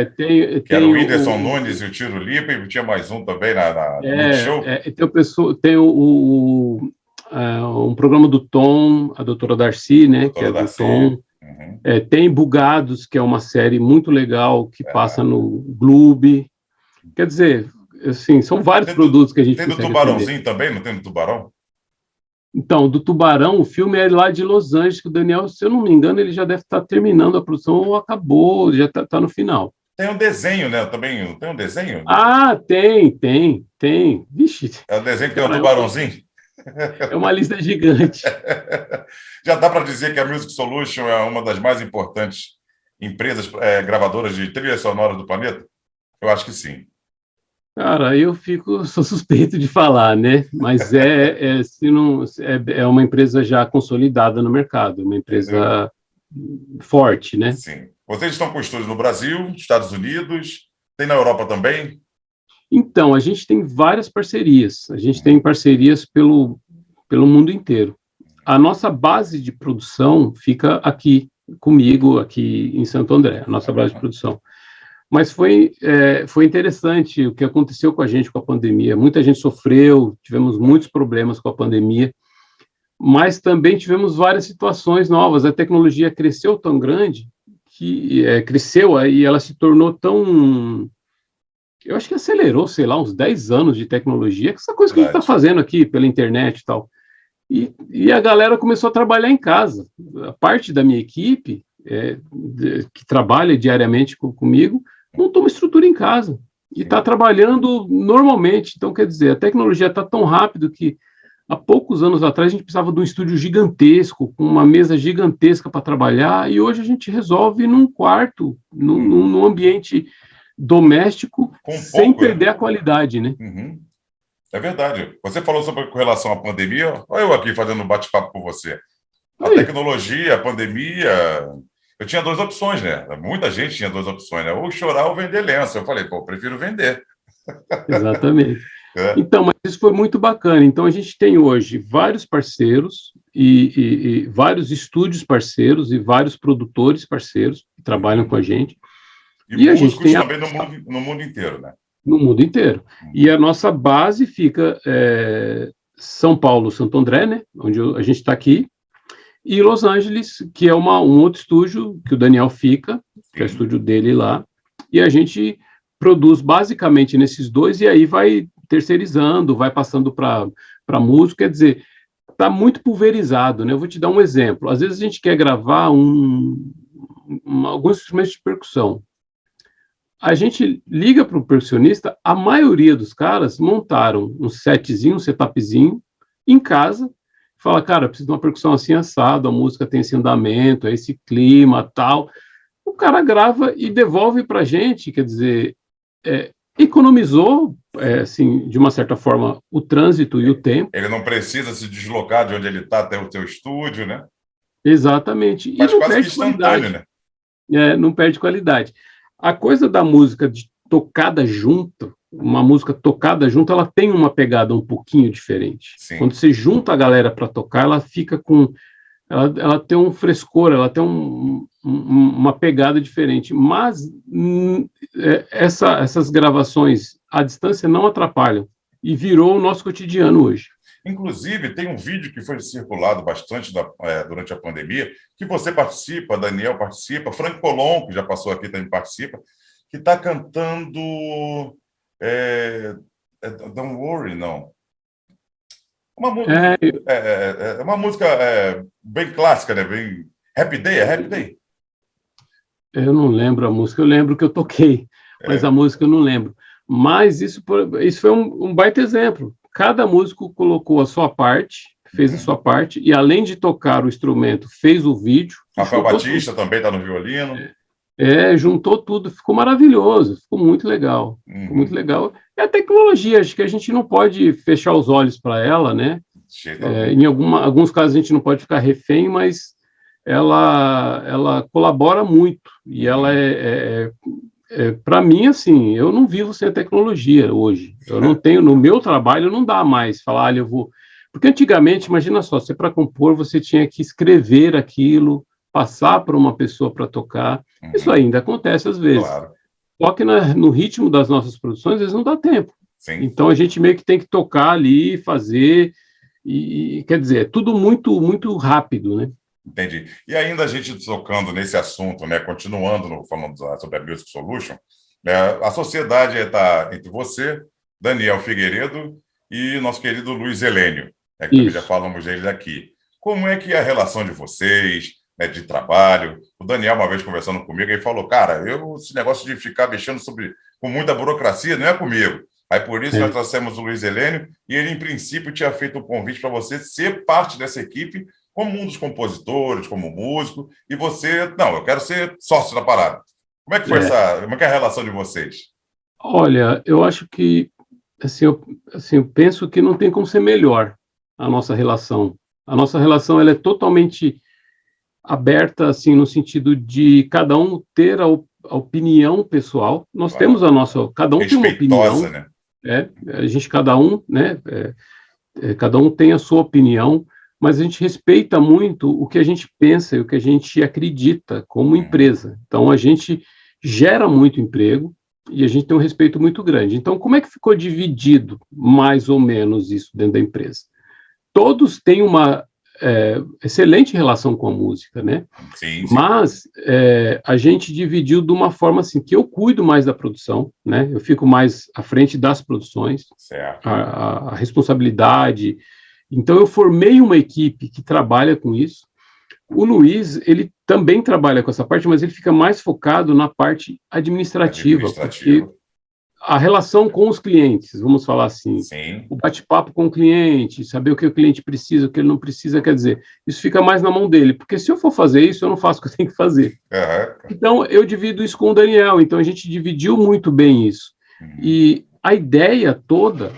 era o Whindersson Nunes e o Tiro Lipa, e tinha mais um também no show. Tem um programa do Tom, a doutora Darcy, né? Que é do Tom. Uhum. Tem Bugados, que é uma série muito legal, que passa no Gloob. Quer dizer, assim, são vários produtos que a gente tem do Tubarãozinho também, não tem do Tubarão? Então, do Tubarão, o filme é lá de Los Angeles, que o Daniel, se eu não me engano, ele já deve estar terminando a produção ou acabou, já está no final. Tem um desenho, né? Também tem um desenho? Ah, tem. Vixe. É o desenho que tem o Tubarãozinho? É uma lista gigante. Já dá para dizer que a Music Solution é uma das mais importantes empresas gravadoras de trilha sonora do planeta? Eu acho que sim. Cara, sou suspeito de falar, né? Mas é uma empresa já consolidada no mercado, uma empresa forte, né? Sim. Vocês estão com estúdios no Brasil, Estados Unidos, tem na Europa também? Então, a gente tem várias parcerias. A gente tem parcerias pelo mundo inteiro. A nossa base de produção fica aqui comigo, aqui em Santo André, a nossa base de produção. Mas foi interessante o que aconteceu com a gente com a pandemia. Muita gente sofreu, tivemos muitos problemas com a pandemia, mas também tivemos várias situações novas. A tecnologia cresceu tão grande, que cresceu e ela se tornou tão... Eu acho que acelerou, sei lá, uns 10 anos de tecnologia, que essa coisa que a gente está fazendo aqui pela internet e tal. E a galera começou a trabalhar em casa. A parte da minha equipe, que trabalha diariamente comigo, montou uma estrutura em casa e está trabalhando normalmente. Então, quer dizer, a tecnologia está tão rápido que há poucos anos atrás a gente precisava de um estúdio gigantesco, com uma mesa gigantesca para trabalhar, e hoje a gente resolve num quarto, num ambiente doméstico, sem perder a qualidade, né? Uhum. É verdade. Você falou com relação à pandemia, olha eu aqui fazendo um bate-papo com você. A tecnologia, a pandemia... Eu tinha duas opções, né? Muita gente tinha duas opções, né? Ou chorar ou vender lenço. Eu falei, prefiro vender. Exatamente. Então, mas isso foi muito bacana. Então, a gente tem hoje vários parceiros e vários estúdios parceiros e vários produtores parceiros que trabalham com a gente. E a gente tem também no mundo inteiro, né? No mundo inteiro. E a nossa base fica São Paulo, Santo André, né? Onde a gente está aqui, e Los Angeles, que é um outro estúdio que o Daniel fica, que é o estúdio dele lá, e a gente produz basicamente nesses dois, e aí vai terceirizando, vai passando para músico, quer dizer, está muito pulverizado, né? Eu vou te dar um exemplo. Às vezes a gente quer gravar alguns instrumentos de percussão. A gente liga para o percussionista, a maioria dos caras montaram um setzinho, um setupzinho, em casa, fala, cara, eu preciso de uma percussão assim assado, a música tem esse andamento, esse clima, tal. O cara grava e devolve para a gente, quer dizer, economizou, assim, de uma certa forma, o trânsito e o tempo. Ele não precisa se deslocar de onde ele está até o seu estúdio, né? Exatamente. Mas não perde qualidade, né? Não perde qualidade. A coisa da música tocada junto, uma música tocada junto, ela tem uma pegada um pouquinho diferente. Sim. Quando você junta a galera para tocar, ela fica com... Ela tem um frescor, ela tem uma pegada diferente. Mas essas gravações à distância não atrapalham. E virou o nosso cotidiano hoje. Inclusive, tem um vídeo que foi circulado bastante durante a pandemia, que você participa, Daniel participa, Frank Colombo, que já passou aqui, também participa, que está cantando Don't Worry, não. Uma música bem clássica, né? Bem... Happy Day, é Happy Day? Eu não lembro a música, eu lembro que eu toquei, mas a música eu não lembro. Mas isso foi um baita exemplo. Cada músico colocou a sua parte, fez a sua parte, e além de tocar o instrumento, fez o vídeo. Rafael Batista também está no violino. Juntou tudo, ficou maravilhoso, ficou muito legal. Ficou muito legal. É a tecnologia, acho que a gente não pode fechar os olhos para ela, né? Em alguns casos a gente não pode ficar refém, mas ela colabora muito. E ela para mim, assim, eu não vivo sem a tecnologia hoje. Eu não tenho, no meu trabalho, não dá mais falar, eu vou... Porque antigamente, imagina só, você para compor, você tinha que escrever aquilo, passar para uma pessoa para tocar. Isso ainda acontece às vezes. Claro. Só que no ritmo das nossas produções, às vezes não dá tempo. Sim. Então a gente meio que tem que tocar ali, fazer, e quer dizer, é tudo muito, muito rápido, né? Entendi. E ainda a gente tocando nesse assunto, né, continuando falando sobre a Music Solution, a sociedade está entre você, Daniel Figueiredo e nosso querido Luiz Helênio, que também já falamos dele aqui. Como é que é a relação de vocês, né, de trabalho? O Daniel, uma vez conversando comigo, ele falou, cara, esse negócio de ficar mexendo com muita burocracia não é comigo. Aí, por isso, nós trouxemos o Luiz Helênio e ele, em princípio, tinha feito um convite para você ser parte dessa equipe como um dos compositores, como músico, e você, não, eu quero ser sócio da parada. Como é que foi como é que é a relação de vocês? Olha, eu acho que, assim, eu penso que não tem como ser melhor a nossa relação. A nossa relação, ela é totalmente aberta, assim, no sentido de cada um ter a opinião pessoal. Nós temos a nossa, cada um tem uma opinião. Né? Cada um, né, cada um tem a sua opinião, mas a gente respeita muito o que a gente pensa e o que a gente acredita como empresa. Então, a gente gera muito emprego e a gente tem um respeito muito grande. Então, como é que ficou dividido, mais ou menos, isso dentro da empresa? Todos têm uma excelente relação com a música, né? Sim. Mas a gente dividiu de uma forma assim, que eu cuido mais da produção, né? Eu fico mais à frente das produções, a responsabilidade. Então, eu formei uma equipe que trabalha com isso. O Luiz, ele também trabalha com essa parte, mas ele fica mais focado na parte administrativa. Porque a relação com os clientes, vamos falar assim, o bate-papo com o cliente, saber o que o cliente precisa, o que ele não precisa, quer dizer, isso fica mais na mão dele, porque se eu for fazer isso, eu não faço o que eu tenho que fazer. Então, eu divido isso com o Daniel, então a gente dividiu muito bem isso. E a ideia toda,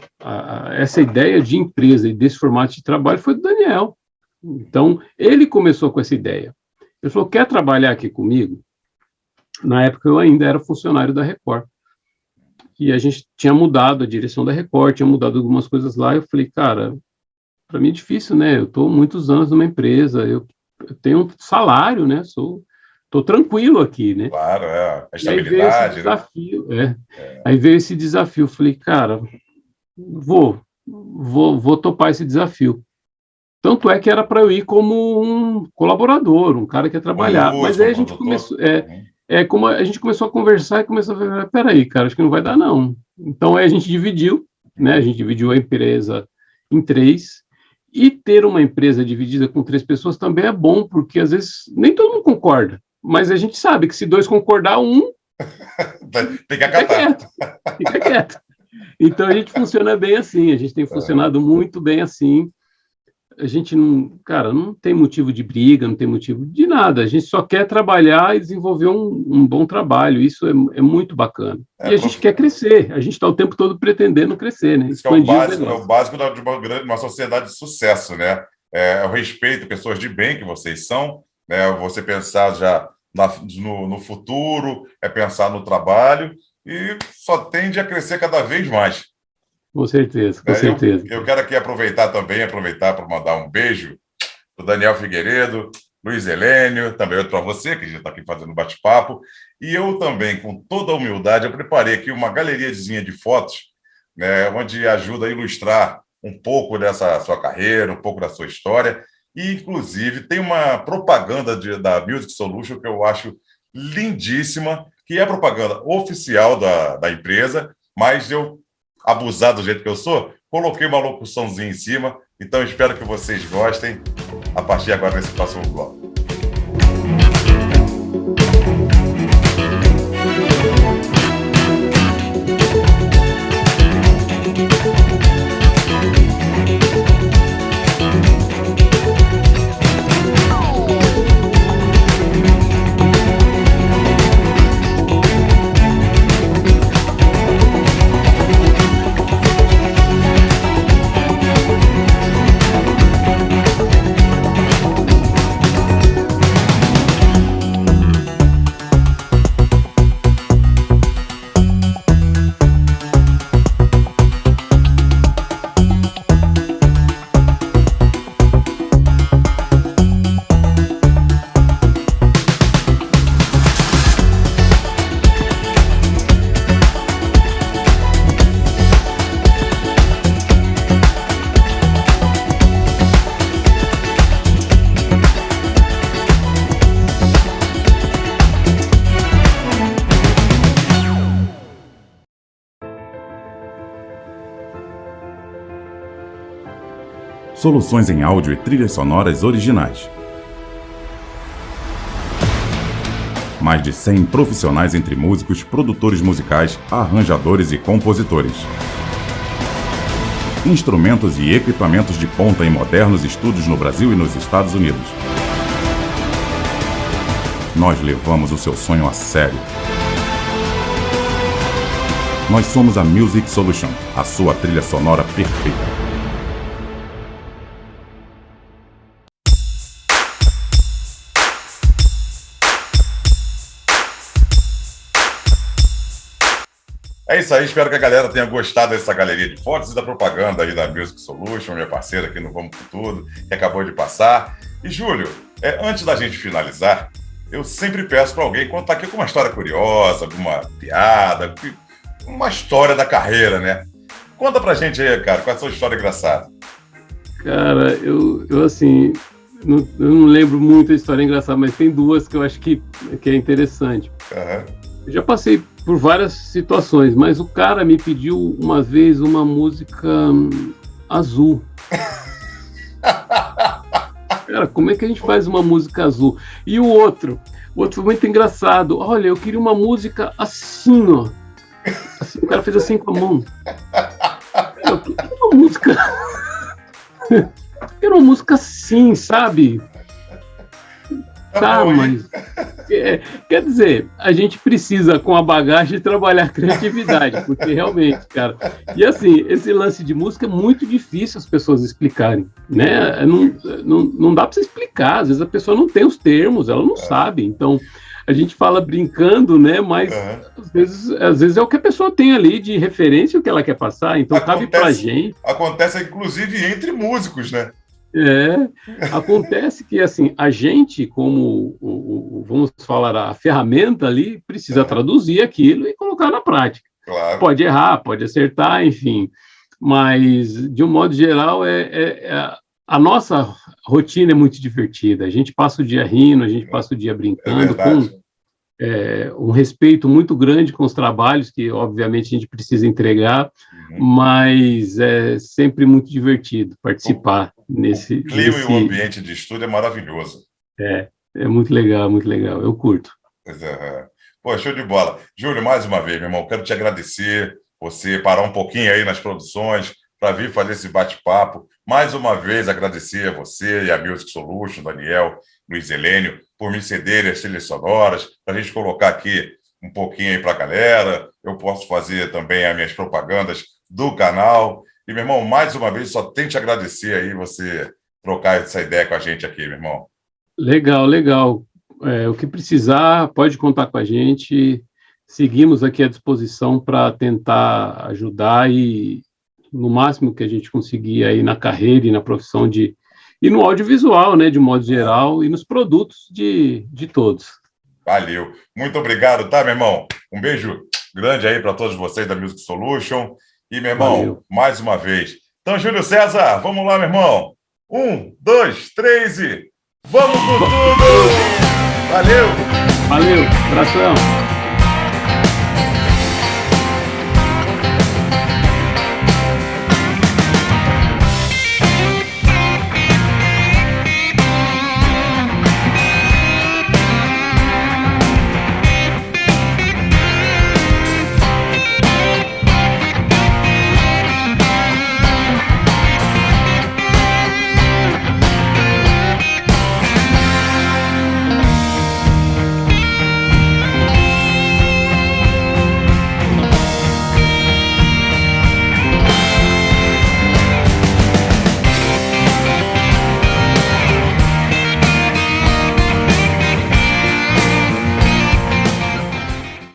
essa ideia de empresa e desse formato de trabalho foi do Daniel. Então, ele começou com essa ideia. Ele falou, quer trabalhar aqui comigo? Na época, eu ainda era funcionário da Record. E a gente tinha mudado a direção da Record, tinha mudado algumas coisas lá, eu falei, cara, para mim é difícil, né? Eu estou muitos anos numa empresa, eu tenho um salário, né? Estou tranquilo aqui, né? Claro, a E aí veio esse estabilidade, né? desafio, Aí veio esse desafio, eu falei, cara, vou topar esse desafio. Tanto é que era para eu ir como um colaborador, um cara que ia Um trabalhar. Mas músico, aí um a gente produtor. começou, como a gente começou a conversar e começou a ver, peraí, cara, acho que não vai dar, não. Então aí a gente dividiu, né? A gente dividiu a empresa em três. E ter uma empresa dividida com 3 pessoas também é bom, porque às vezes nem todo mundo concorda. Mas a gente sabe que se 2 concordar, um Tem que acatar. fica quieto. Então a gente funciona bem assim, a gente tem funcionado muito bem assim. A gente não, cara, não tem motivo de briga, não tem motivo de nada. A gente só quer trabalhar e desenvolver um bom trabalho. Isso é muito bacana. E a gente quer crescer. A gente está o tempo todo pretendendo crescer, né? Isso é o básico de uma sociedade de sucesso, né? É o respeito, pessoas de bem que vocês são, né? Você pensar já no futuro, é pensar no trabalho e só tende a crescer cada vez mais. Com certeza, com certeza. Eu quero aqui aproveitar para mandar um beijo para o Daniel Figueiredo, Luiz Helênio, também outro para você, que já está aqui fazendo bate-papo. E eu também, com toda a humildade, eu preparei aqui uma galeriazinha de fotos, né, onde ajuda a ilustrar um pouco dessa sua carreira, um pouco da sua história. E, inclusive, tem uma propaganda da Music Solution que eu acho lindíssima, que é a propaganda oficial da empresa, mas eu, abusado do jeito que eu sou, coloquei uma locuçãozinha em cima, então espero que vocês gostem a partir agora desse próximo bloco. Soluções em áudio e trilhas sonoras originais. Mais de 100 profissionais entre músicos, produtores musicais, arranjadores e compositores. Instrumentos e equipamentos de ponta em modernos estúdios no Brasil e nos Estados Unidos. Nós levamos o seu sonho a sério. Nós somos a Music Solution, a sua trilha sonora perfeita. É isso aí, espero que a galera tenha gostado dessa galeria de fotos e da propaganda aí da Music Solution, minha parceira aqui no Vamos Com Tudo, que acabou de passar. E, Júlio, antes da gente finalizar, eu sempre peço para alguém contar aqui uma história curiosa, alguma piada, uma história da carreira, né? Conta pra gente aí, cara, qual é a sua história engraçada? Cara, eu assim, eu não lembro muito a história engraçada, mas tem duas que eu acho que é interessante. Uhum. Eu já passei por várias situações, mas o cara me pediu uma vez uma música azul. Cara, como é que a gente faz uma música azul? E o outro foi muito engraçado. Olha, eu queria uma música assim, ó. Assim, o cara fez assim com a mão. Eu queria uma música... Era uma música assim, sabe? Tá, mas... quer dizer, a gente precisa, com a bagagem, trabalhar a criatividade, porque realmente, cara... E assim, esse lance de música é muito difícil as pessoas explicarem, né? Não dá para você explicar, às vezes a pessoa não tem os termos, ela não sabe. Então, a gente fala brincando, né? Mas às vezes é o que a pessoa tem ali de referência, o que ela quer passar. Então cabe pra gente. Acontece, inclusive, entre músicos, né? Acontece que assim a gente, como vamos falar, a ferramenta ali, precisa traduzir aquilo e colocar na prática. Claro. Pode errar, pode acertar, enfim, mas de um modo geral a nossa rotina é muito divertida. A gente passa o dia rindo, a gente passa o dia brincando, com um respeito muito grande com os trabalhos que, obviamente, a gente precisa entregar, mas é sempre muito divertido participar nesse... O clima e o ambiente de estúdio é maravilhoso. É muito legal, eu curto. Pois é. Pô, show de bola. Júlio, mais uma vez, meu irmão, quero te agradecer, você parar um pouquinho aí nas produções para vir fazer esse bate-papo. Mais uma vez, agradecer a você e a Music Solution, Daniel, Luiz Helênio, por me cederem as trilhas sonoras, para a gente colocar aqui um pouquinho aí para a galera. Eu posso fazer também as minhas propagandas do canal. E, meu irmão, mais uma vez, só tenho que te agradecer aí você trocar essa ideia com a gente aqui, meu irmão. Legal. O que precisar, pode contar com a gente. Seguimos aqui à disposição para tentar ajudar e, no máximo que a gente conseguir aí na carreira e na profissão e no audiovisual, né, de modo geral, e nos produtos de todos. Valeu. Muito obrigado, tá, meu irmão? Um beijo grande aí para todos vocês da Music Solution. E, meu irmão, valeu. Mais uma vez. Então, Júlio César, vamos lá, meu irmão. 1, 2, 3 e... Vamos com tudo! Valeu! Abração!